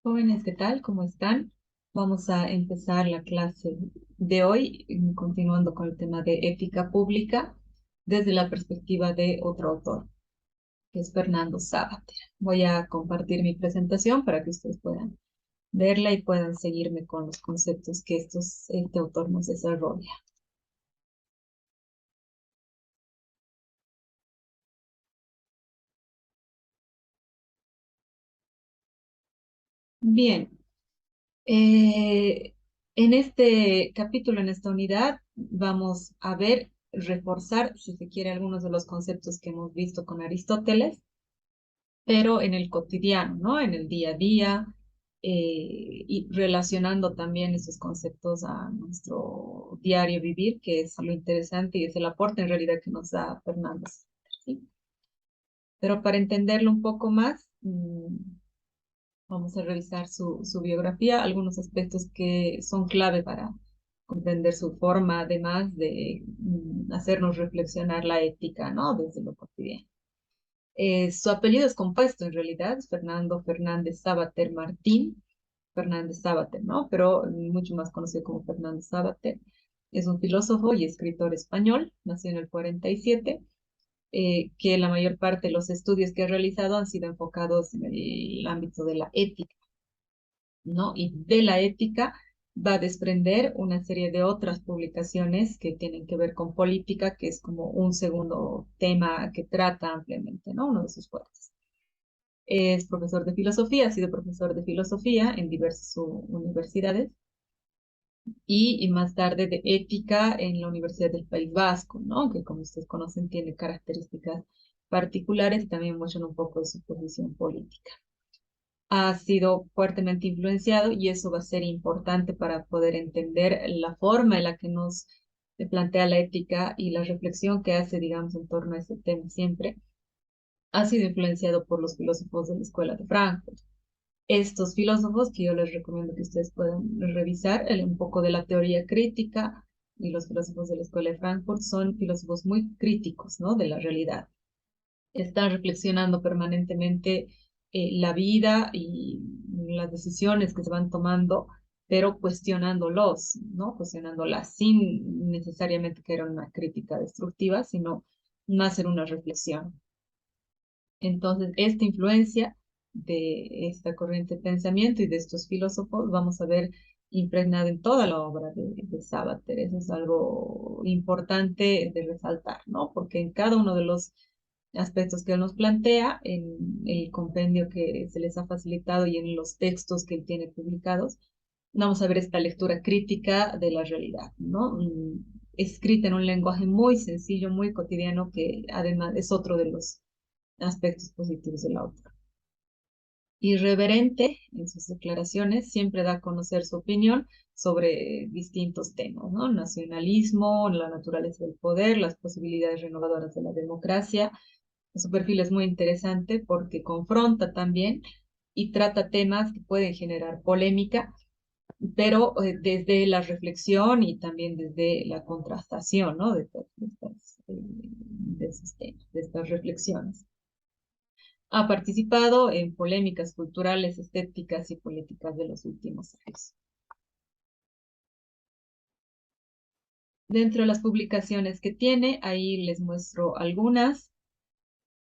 Jóvenes, ¿qué tal? ¿Cómo están? Vamos a empezar la clase de hoy, continuando con el tema de ética pública desde la perspectiva de otro autor, que es Fernando Savater. Voy a compartir mi presentación para que ustedes puedan verla y puedan seguirme con los conceptos que este autor nos desarrolla. Bien, eh, en este capítulo, en esta unidad, vamos a ver, reforzar, si se quiere, algunos de los conceptos que hemos visto con Aristóteles, pero en el cotidiano, ¿no? En el día a día, y relacionando también esos conceptos a nuestro diario vivir, que es lo interesante y es el aporte en realidad que nos da Fernando. ¿Sí? Pero para entenderlo un poco más, vamos a revisar su biografía, algunos aspectos que son clave para comprender su forma, además de hacernos reflexionar la ética, ¿no? Desde lo cotidiano. Su apellido es compuesto en realidad, es Fernando Fernández Savater Martín, Fernández Savater, ¿no? Pero mucho más conocido como Fernando Savater. Es un filósofo y escritor español, nació en el 47, que la mayor parte de los estudios que ha realizado han sido enfocados en el ámbito de la ética, ¿no? Y de la ética va a desprender una serie de otras publicaciones que tienen que ver con política, que es como un segundo tema que trata ampliamente, ¿no? Uno de sus fuertes. Es profesor de filosofía, ha sido profesor de filosofía en diversas universidades y más tarde de ética en la Universidad del País Vasco, ¿no? Que como ustedes conocen tiene características particulares y también muestran un poco de su posición política. Ha sido fuertemente influenciado y eso va a ser importante para poder entender la forma en la que nos plantea la ética y la reflexión que hace, digamos, en torno a ese tema siempre. Ha sido influenciado por los filósofos de la Escuela de Frankfurt. Estos filósofos, que yo les recomiendo que ustedes puedan revisar, un poco de la teoría crítica, y los filósofos de la Escuela de Frankfurt son filósofos muy críticos, ¿no? De la realidad. Están reflexionando permanentemente la vida y las decisiones que se van tomando, pero cuestionándolos, ¿no? Cuestionándolas sin necesariamente que era una crítica destructiva, sino más en una reflexión. Entonces, esta influencia de esta corriente de pensamiento y de estos filósofos vamos a ver impregnada en toda la obra de Sábater. Eso es algo importante de resaltar, ¿no? Porque en cada uno de los aspectos que él nos plantea, en el compendio que se les ha facilitado y en los textos que él tiene publicados, vamos a ver esta lectura crítica de la realidad, ¿no? Escrita en un lenguaje muy sencillo, muy cotidiano, que además es otro de los aspectos positivos del autor. Irreverente en sus declaraciones, siempre da a conocer su opinión sobre distintos temas, ¿no? Nacionalismo, la naturaleza del poder, las posibilidades renovadoras de la democracia. Su perfil es muy interesante porque confronta también y trata temas que pueden generar polémica, pero desde la reflexión y también desde la contrastación, ¿no? De esos temas, de estas reflexiones. Ha participado en polémicas culturales, estéticas y políticas de los últimos años. Dentro de las publicaciones que tiene, ahí les muestro algunas.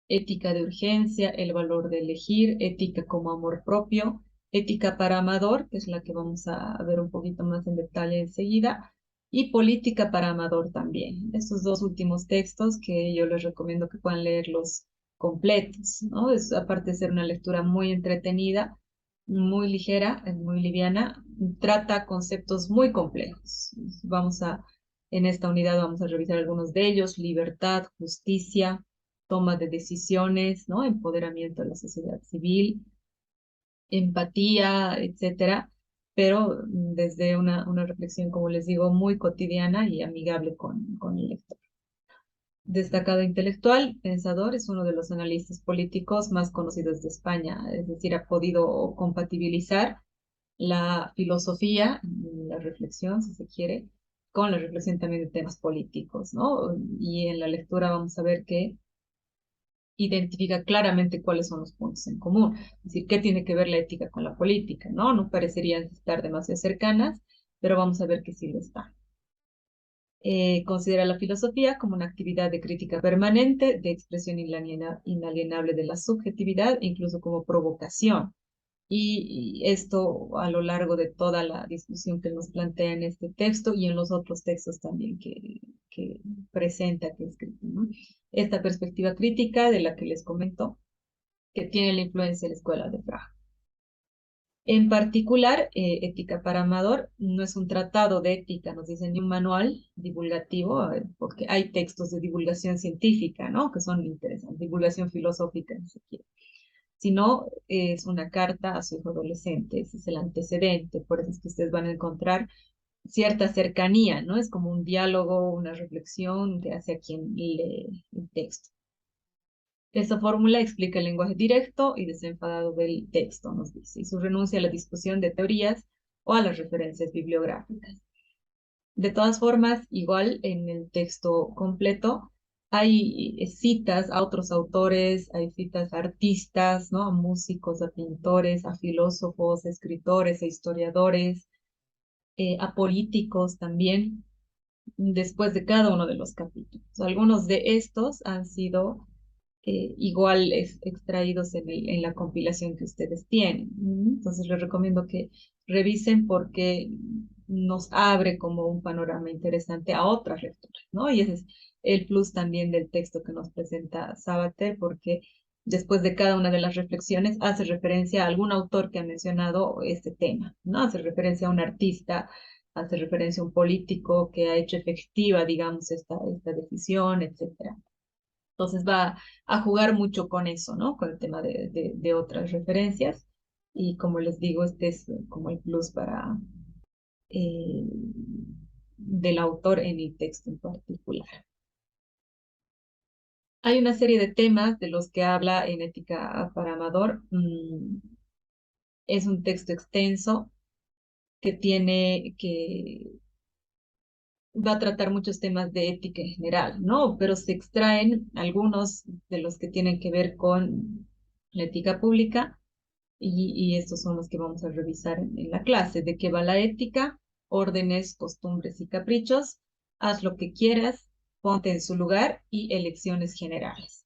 Ética de urgencia, el valor de elegir, ética como amor propio, ética para amador, que es la que vamos a ver un poquito más en detalle enseguida, y política para amador también. Estos dos últimos textos que yo les recomiendo que puedan leerlos completos, ¿no? Es, aparte de ser una lectura muy entretenida, muy ligera, muy liviana, trata conceptos muy complejos. En esta unidad vamos a revisar algunos de ellos: libertad, justicia, toma de decisiones, ¿no? Empoderamiento de la sociedad civil, empatía, etcétera, pero desde una reflexión, como les digo, muy cotidiana y amigable con el lector. Destacado intelectual, pensador, es uno de los analistas políticos más conocidos de España, es decir, ha podido compatibilizar la filosofía, la reflexión, si se quiere, con la reflexión también de temas políticos, ¿no? Y en la lectura vamos a ver que identifica claramente cuáles son los puntos en común. Es decir, qué tiene que ver la ética con la política, ¿no? No parecerían estar demasiado cercanas, pero vamos a ver que sí lo está. Considera la filosofía como una actividad de crítica permanente, de expresión inalienable de la subjetividad, incluso como provocación. Y esto a lo largo de toda la discusión que nos plantea en este texto y en los otros textos también que presenta, que escribe, ¿no? Esta perspectiva crítica de la que les comento, que tiene la influencia de la Escuela de Praga. En particular, Ética para Amador no es un tratado de ética, nos dicen, ni un manual divulgativo, porque hay textos de divulgación científica, ¿no? Que son interesantes, divulgación filosófica, ni siquiera, sino es una carta a su hijo adolescente, ese es el antecedente, por eso es que ustedes van a encontrar cierta cercanía, ¿no? Es como un diálogo, una reflexión que hace a quien lee el texto. Esta fórmula explica el lenguaje directo y desenfadado del texto, nos dice, y su renuncia a la discusión de teorías o a las referencias bibliográficas. De todas formas, igual en el texto completo hay citas a otros autores, hay citas a artistas, ¿no? A músicos, a pintores, a filósofos, a escritores, a historiadores, a políticos también, después de cada uno de los capítulos. Algunos de estos han sido igual extraídos en la compilación que ustedes tienen. Entonces les recomiendo que revisen porque nos abre como un panorama interesante a otras lecturas, ¿no? Y ese es el plus también del texto que nos presenta Sabater, porque después de cada una de las reflexiones hace referencia a algún autor que ha mencionado este tema, ¿no? Hace referencia a un artista, hace referencia a un político que ha hecho efectiva, digamos, esta decisión, etcétera. Entonces va a jugar mucho con eso, ¿no? Con el tema de otras referencias. Y como les digo, este es como el plus para eh, del autor en el texto en particular. Hay una serie de temas de los que habla en Ética para Amador. Es un texto extenso que va a tratar muchos temas de ética en general, ¿no? Pero se extraen algunos de los que tienen que ver con la ética pública y estos son los que vamos a revisar en la clase. ¿De qué va la ética? Órdenes, costumbres y caprichos. Haz lo que quieras, ponte en su lugar y elecciones generales.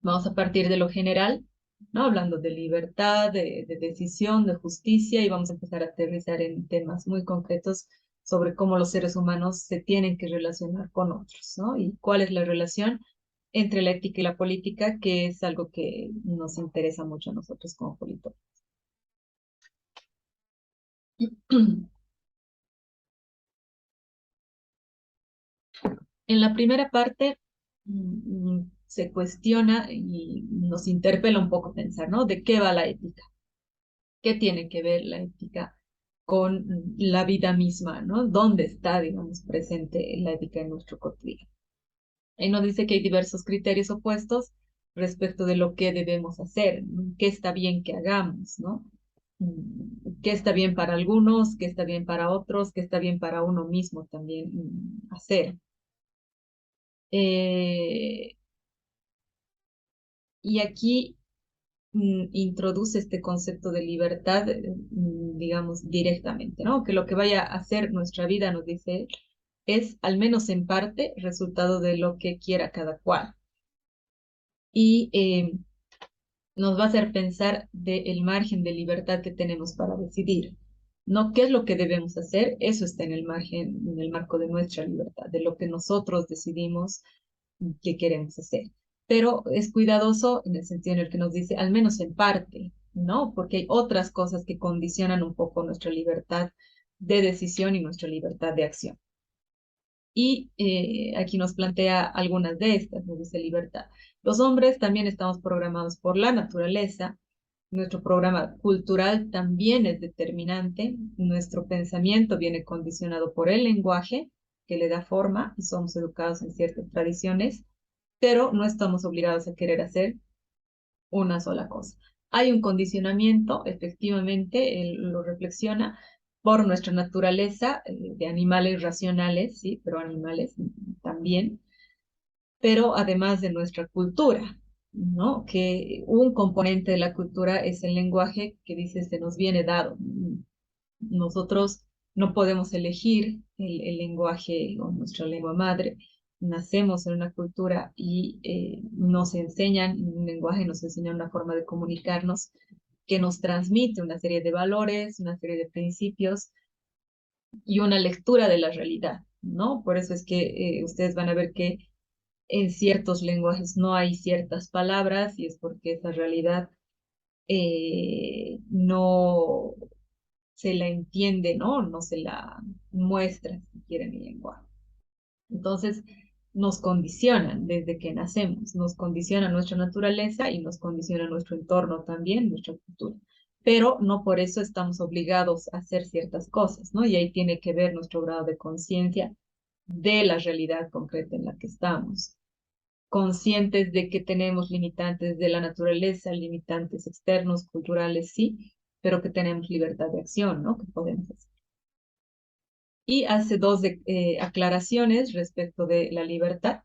Vamos a partir de lo general, ¿no? Hablando de libertad, de decisión, de justicia, y vamos a empezar a aterrizar en temas muy concretos sobre cómo los seres humanos se tienen que relacionar con otros, ¿no? Y cuál es la relación entre la ética y la política, que es algo que nos interesa mucho a nosotros como politólogos. En la primera parte se cuestiona y nos interpela un poco pensar, ¿no? ¿De qué va la ética? ¿Qué tiene que ver la ética con la vida misma, ¿no? ¿Dónde está, digamos, presente la ética en nuestro cotidiano? Y nos dice que hay diversos criterios opuestos respecto de lo que debemos hacer, ¿no? ¿Qué está bien que hagamos, ¿no? ¿Qué está bien para algunos? ¿Qué está bien para otros? ¿Qué está bien para uno mismo también hacer? Eh, y aquí introduce este concepto de libertad, digamos, directamente, ¿no? Que lo que vaya a hacer nuestra vida, nos dice, es al menos en parte resultado de lo que quiera cada cual. Y nos va a hacer pensar del margen de libertad que tenemos para decidir. No qué es lo que debemos hacer, eso está en el margen, en el marco de nuestra libertad, de lo que nosotros decidimos que queremos hacer. Pero es cuidadoso en el sentido en el que nos dice, al menos en parte, ¿no? Porque hay otras cosas que condicionan un poco nuestra libertad de decisión y nuestra libertad de acción. Y aquí nos plantea algunas de estas, nos dice libertad. Los hombres también estamos programados por la naturaleza. Nuestro programa cultural también es determinante. Nuestro pensamiento viene condicionado por el lenguaje que le da forma y somos educados en ciertas tradiciones, pero no estamos obligados a querer hacer una sola cosa. Hay un condicionamiento, efectivamente, él lo reflexiona, por nuestra naturaleza de animales racionales, sí, pero animales también, pero además de nuestra cultura. ¿no? Que un componente de la cultura es el lenguaje que dice se nos viene dado. Nosotros no podemos elegir el lenguaje o nuestra lengua madre. Nacemos en una cultura y nos enseñan un lenguaje, nos enseñan una forma de comunicarnos que nos transmite una serie de valores, una serie de principios y una lectura de la realidad, ¿no? Por eso es que ustedes van a ver que en ciertos lenguajes no hay ciertas palabras y es porque esa realidad no se la entiende, ¿no? No se la muestra, si quieren, el lenguaje. Entonces, nos condicionan desde que nacemos, nos condiciona nuestra naturaleza y nos condiciona nuestro entorno también, nuestra cultura. Pero no por eso estamos obligados a hacer ciertas cosas, ¿no? Y ahí tiene que ver nuestro grado de conciencia de la realidad concreta en la que estamos. Conscientes de que tenemos limitantes de la naturaleza, limitantes externos, culturales, sí, pero que tenemos libertad de acción, ¿no? Que podemos hacer. Y hace dos aclaraciones respecto de la libertad.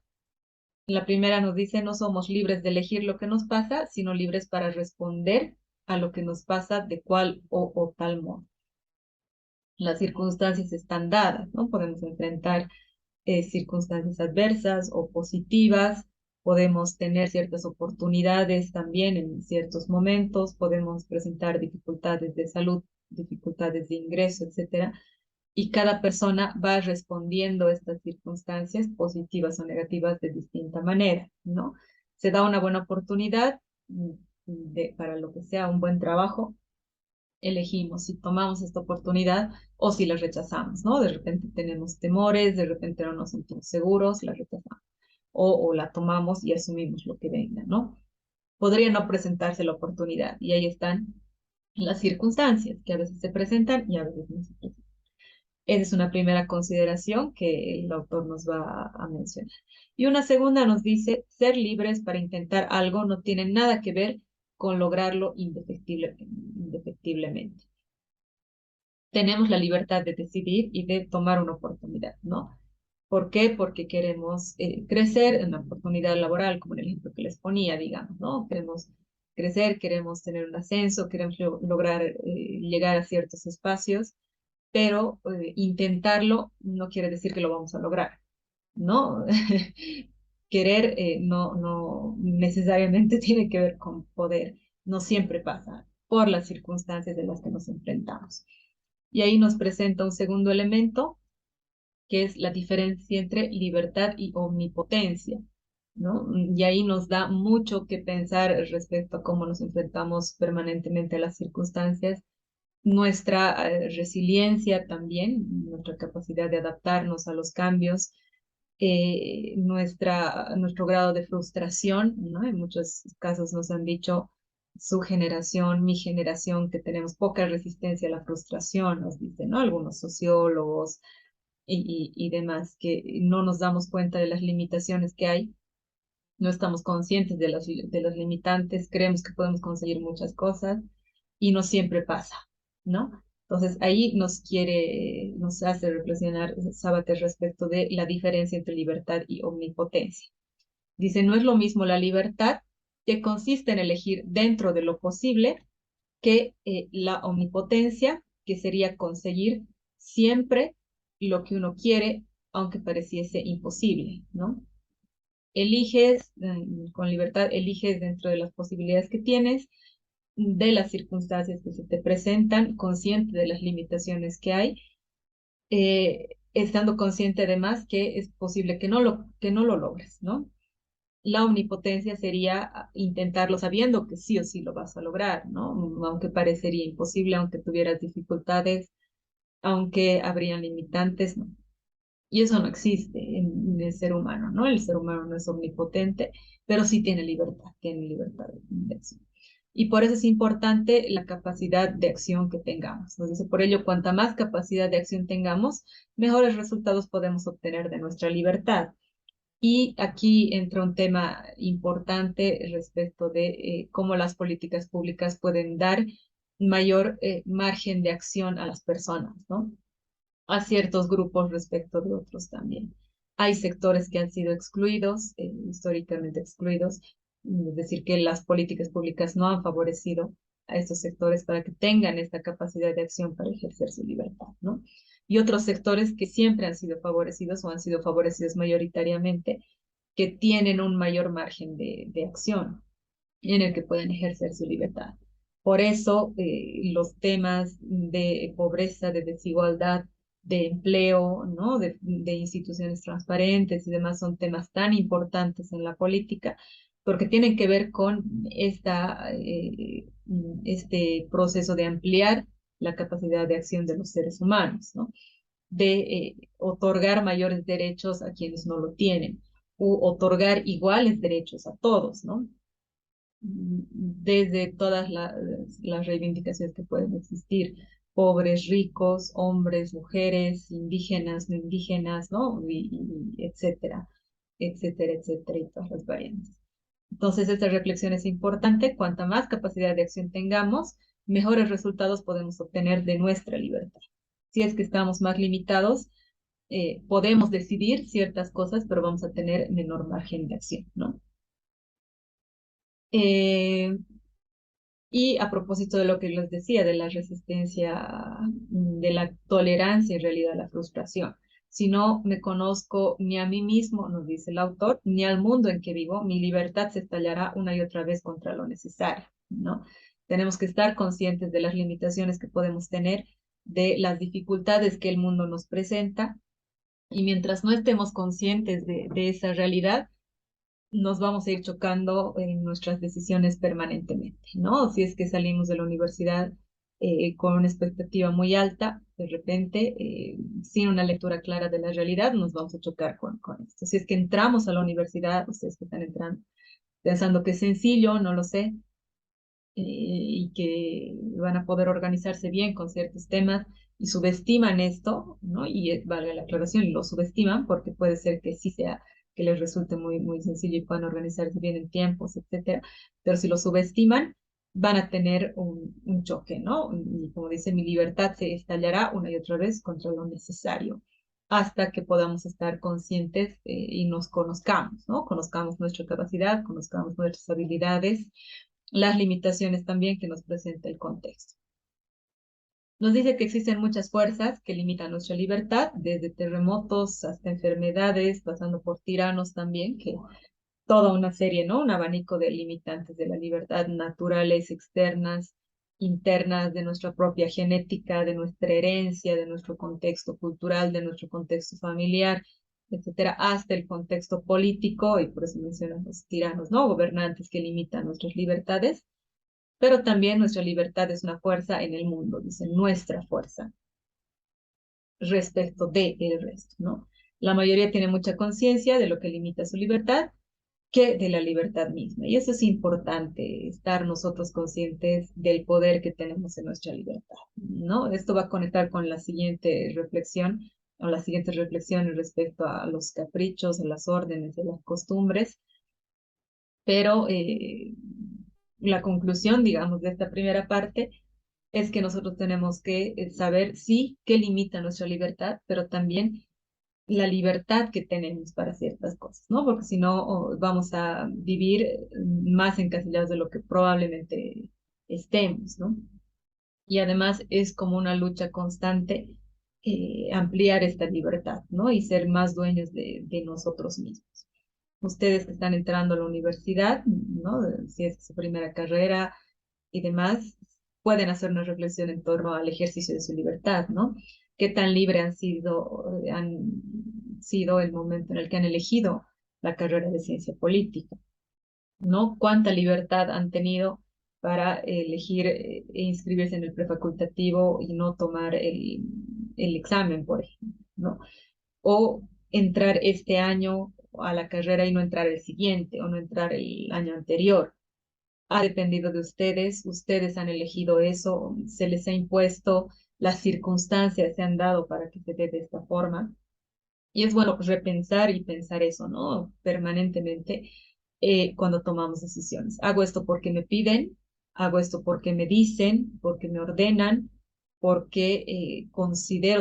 La primera nos dice, no somos libres de elegir lo que nos pasa, sino libres para responder a lo que nos pasa de cual o tal modo. Las circunstancias están dadas, ¿no? Podemos enfrentar circunstancias adversas o positivas, podemos tener ciertas oportunidades también en ciertos momentos, podemos presentar dificultades de salud, dificultades de ingreso, etcétera, y cada persona va respondiendo a estas circunstancias positivas o negativas de distinta manera, ¿no? Se da una buena oportunidad para lo que sea un buen trabajo, elegimos si tomamos esta oportunidad o si la rechazamos, ¿no? De repente tenemos temores, de repente no nos sentimos seguros, la rechazamos. O la tomamos y asumimos lo que venga, ¿no? Podría no presentarse la oportunidad y ahí están las circunstancias que a veces se presentan y a veces no se presentan. Esa es una primera consideración que el autor nos va a mencionar. Y una segunda nos dice, ser libres para intentar algo no tiene nada que ver con lograrlo indefectiblemente. Tenemos la libertad de decidir y de tomar una oportunidad, ¿no? ¿Por qué? Porque queremos crecer en una oportunidad laboral, como en el ejemplo que les ponía, digamos, ¿no? Queremos crecer, queremos tener un ascenso, queremos lograr llegar a ciertos espacios, pero intentarlo no quiere decir que lo vamos a lograr, ¿no? Querer no necesariamente tiene que ver con poder, no siempre pasa por las circunstancias de las que nos enfrentamos. Y ahí nos presenta un segundo elemento, que es la diferencia entre libertad y omnipotencia, ¿no? Y ahí nos da mucho que pensar respecto a cómo nos enfrentamos permanentemente a las circunstancias, nuestra resiliencia también, nuestra capacidad de adaptarnos a los cambios, nuestro grado de frustración, ¿no? En muchos casos nos han dicho su generación, mi generación, que tenemos poca resistencia a la frustración, nos dicen, ¿no? Algunos sociólogos y demás, que no nos damos cuenta de las limitaciones que hay, no estamos conscientes de las limitantes, creemos que podemos conseguir muchas cosas y no siempre pasa, ¿no? Entonces ahí nos hace reflexionar Sábater respecto de la diferencia entre libertad y omnipotencia. Dice, no es lo mismo la libertad que consiste en elegir dentro de lo posible que la omnipotencia, que sería conseguir siempre lo que uno quiere, aunque pareciese imposible, ¿no? Eliges con libertad, eliges dentro de las posibilidades que tienes, de las circunstancias que se te presentan, consciente de las limitaciones que hay, estando consciente además que es posible que no lo logres, ¿no? La omnipotencia sería intentarlo sabiendo que sí o sí lo vas a lograr, ¿no? Aunque parecería imposible, aunque tuvieras dificultades, aunque habrían limitantes, ¿no? Y eso no existe en el ser humano, ¿no? El ser humano no es omnipotente, pero sí tiene libertad de acción. Y por eso es importante la capacidad de acción que tengamos. Nos dice, por ello, cuanta más capacidad de acción tengamos, mejores resultados podemos obtener de nuestra libertad. Y aquí entra un tema importante respecto de cómo las políticas públicas pueden dar mayor margen de acción a las personas, ¿no? A ciertos grupos respecto de otros también. Hay sectores que han sido excluidos, históricamente excluidos, Es decir, que las políticas públicas no han favorecido a estos sectores para que tengan esta capacidad de acción para ejercer su libertad, ¿no? Y otros sectores que siempre han sido favorecidos o han sido favorecidos mayoritariamente, que tienen un mayor margen de acción en el que pueden ejercer su libertad. Por eso los temas de pobreza, de desigualdad, de empleo, ¿no? De instituciones transparentes y demás son temas tan importantes en la política porque tienen que ver con este proceso de ampliar la capacidad de acción de los seres humanos, ¿no? De otorgar mayores derechos a quienes no lo tienen, u otorgar iguales derechos a todos, ¿no? Desde todas las reivindicaciones que pueden existir, pobres, ricos, hombres, mujeres, indígenas, no indígenas, ¿no? Y etcétera, etcétera, etcétera, y todas las variantes. Entonces, esta reflexión es importante. Cuanta más capacidad de acción tengamos, mejores resultados podemos obtener de nuestra libertad. Si es que estamos más limitados, podemos decidir ciertas cosas, pero vamos a tener menor margen de acción, ¿no? Eh, Y a propósito de lo que les decía, de la resistencia, de la tolerancia en realidad a la frustración. Si no me conozco ni a mí mismo, nos dice el autor, ni al mundo en que vivo, mi libertad se estallará una y otra vez contra lo necesario, ¿no? Tenemos que estar conscientes de las limitaciones que podemos tener, de las dificultades que el mundo nos presenta, y mientras no estemos conscientes de esa realidad, nos vamos a ir chocando en nuestras decisiones permanentemente, ¿no? Si es que salimos de la universidad con una expectativa muy alta, de repente, sin una lectura clara de la realidad, nos vamos a chocar con esto. Si es que entramos a la universidad, ustedes que están entrando pensando que es sencillo, no lo sé, y que van a poder organizarse bien con ciertos temas y subestiman esto, ¿no? Y valga la aclaración, lo subestiman porque puede ser que sí sea que les resulte muy, muy sencillo y puedan organizarse bien en tiempos, etcétera, pero si lo subestiman, van a tener un choque, ¿no? Y como dice, mi libertad se estallará una y otra vez contra lo necesario hasta que podamos estar conscientes y nos conozcamos, ¿no? Conozcamos nuestra capacidad, conozcamos nuestras habilidades, las limitaciones también que nos presenta el contexto. Nos dice que existen muchas fuerzas que limitan nuestra libertad, desde terremotos hasta enfermedades, pasando por tiranos también, que toda una serie, ¿no? Un abanico de limitantes de la libertad, naturales, externas, internas, de nuestra propia genética, de nuestra herencia, de nuestro contexto cultural, de nuestro contexto familiar, etcétera, hasta el contexto político, y por eso mencionan los tiranos, ¿no? Gobernantes que limitan nuestras libertades, pero también nuestra libertad es una fuerza en el mundo, dice nuestra fuerza respecto de el resto, ¿no? La mayoría tiene mucha conciencia de lo que limita su libertad que de la libertad misma. Y eso es importante, estar nosotros conscientes del poder que tenemos en nuestra libertad, ¿no? Esto va a conectar con la siguiente reflexión, o las siguientes reflexiones respecto a los caprichos, a las órdenes, a las costumbres, pero la conclusión, digamos, de esta primera parte es que nosotros tenemos que saber, sí, qué limita nuestra libertad, pero también la libertad que tenemos para ciertas cosas, ¿no? Porque si no, vamos a vivir más encasillados de lo que probablemente estemos, ¿no? Y además es como una lucha constante ampliar esta libertad, ¿no? Y ser más dueños de nosotros mismos. Ustedes que están entrando a la universidad, ¿no? Si es su primera carrera y demás, pueden hacer una reflexión en torno al ejercicio de su libertad, ¿no? ¿Qué tan libre han sido el momento en el que han elegido la carrera de ciencia política? ¿No? ¿Cuánta libertad han tenido para elegir e inscribirse en el prefacultativo y no tomar el examen, por ejemplo, ¿no? O entrar este año a la carrera y no entrar el siguiente, o no entrar el año anterior. Ha dependido de ustedes, ustedes han elegido eso, se les ha impuesto, las circunstancias se han dado para que se dé de esta forma. Y es bueno repensar y pensar eso, ¿no? Permanentemente cuando tomamos decisiones. Hago esto porque me piden, hago esto porque me dicen, porque me ordenan, porque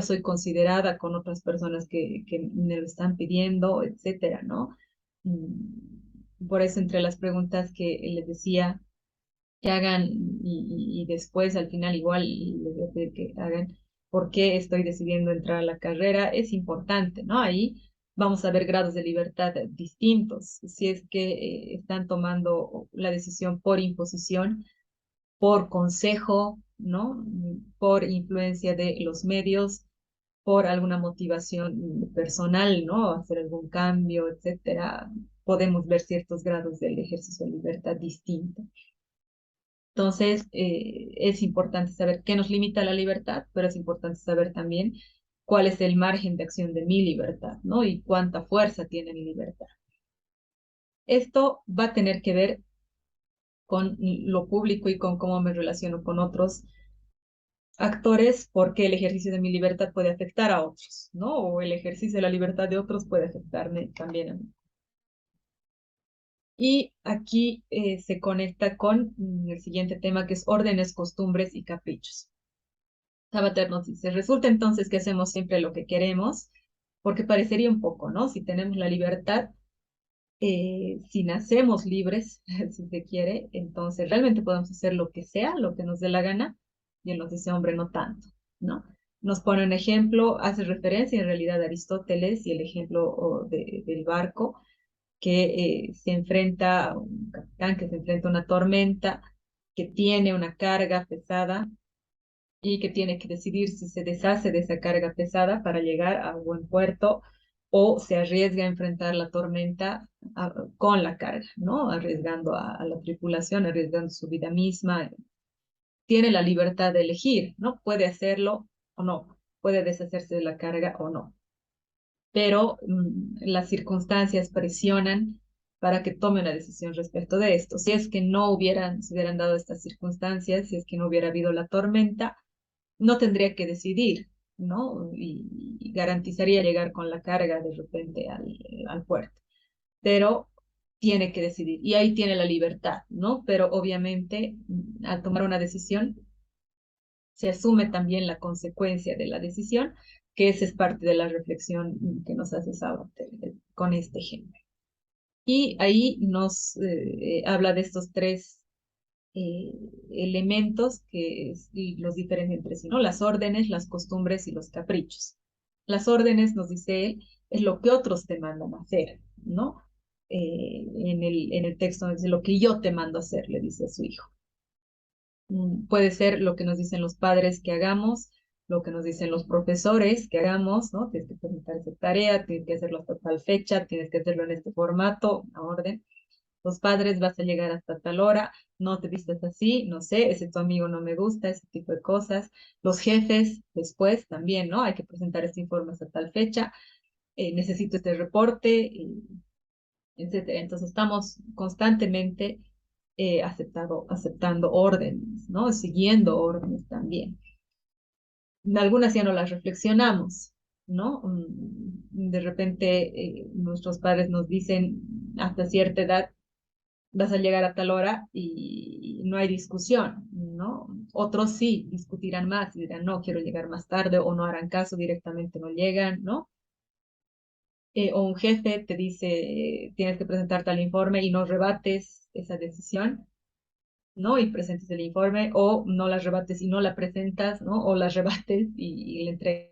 soy considerada con otras personas que me lo están pidiendo, etcétera, ¿no? Por eso entre las preguntas que les decía que hagan y después al final igual les voy a pedir que hagan por qué estoy decidiendo entrar a la carrera, es importante, ¿no? Ahí vamos a ver grados de libertad distintos. Si es que están tomando la decisión por imposición, por consejo, ¿no? Por influencia de los medios, por alguna motivación personal, ¿no? Hacer algún cambio, etcétera. Podemos ver ciertos grados del ejercicio de libertad distintos. Entonces, es importante saber qué nos limita la libertad, pero es importante saber también cuál es el margen de acción de mi libertad, ¿no? Y cuánta fuerza tiene mi libertad. Esto va a tener que ver con lo público y con cómo me relaciono con otros actores, porque el ejercicio de mi libertad puede afectar a otros, ¿no? O el ejercicio de la libertad de otros puede afectarme también a mí. Y aquí se conecta con el siguiente tema, que es órdenes, costumbres y caprichos. Sabater nos dice, resulta entonces que hacemos siempre lo que queremos, porque parecería un poco, ¿no? Si tenemos la libertad, si nacemos libres, si se quiere, entonces realmente podemos hacer lo que sea, lo que nos dé la gana, y él nos dice, hombre, no tanto, ¿no? Nos pone un ejemplo, hace referencia en realidad a Aristóteles y el ejemplo del barco que se enfrenta a un capitán, que se enfrenta a una tormenta, que tiene una carga pesada y que tiene que decidir si se deshace de esa carga pesada para llegar a un buen puerto o se arriesga a enfrentar la tormenta con la carga, ¿no? Arriesgando a la tripulación, arriesgando su vida misma. Tiene la libertad de elegir, ¿no? Puede hacerlo o no, puede deshacerse de la carga o no, pero las circunstancias presionan para que tome una decisión respecto de esto. Si es que no se hubieran dado estas circunstancias, si es que no hubiera habido la tormenta, no tendría que decidir, ¿no? Y garantizaría llegar con la carga de repente al puerto. Pero tiene que decidir y ahí tiene la libertad, ¿no? Pero obviamente al tomar una decisión se asume también la consecuencia de la decisión, que esa es parte de la reflexión que nos hace Sabater con este ejemplo. Y ahí nos habla de estos tres eh, elementos y los diferentes entre sí, ¿no? Las órdenes, las costumbres y los caprichos. Las órdenes, nos dice él, es lo que otros te mandan a hacer, ¿no? En el texto dice lo que yo te mando a hacer, le dice a su hijo. Puede ser lo que nos dicen los padres que hagamos, lo que nos dicen los profesores que hagamos, ¿no? Tienes que presentar esa tarea, tienes que hacerlo hasta tal fecha, tienes que hacerlo en este formato, una orden. Los padres vas a llegar hasta tal hora, no te vistas así, no sé, ese tu amigo no me gusta, ese tipo de cosas. Los jefes después también, ¿no? Hay que presentar este informe hasta tal fecha, necesito este reporte, etcétera. Entonces estamos constantemente aceptando órdenes, ¿no? Siguiendo órdenes también. Algunas ya no las reflexionamos, ¿no? De repente nuestros padres nos dicen hasta cierta edad vas a llegar a tal hora y no hay discusión, ¿no? Otros sí discutirán más y dirán, no, quiero llegar más tarde o no harán caso, directamente no llegan, ¿no? O un jefe te dice, tienes que presentar tal informe y no rebates esa decisión, ¿no? Y presentes el informe o no la rebates y no la presentas, ¿no? O la rebates y le entregas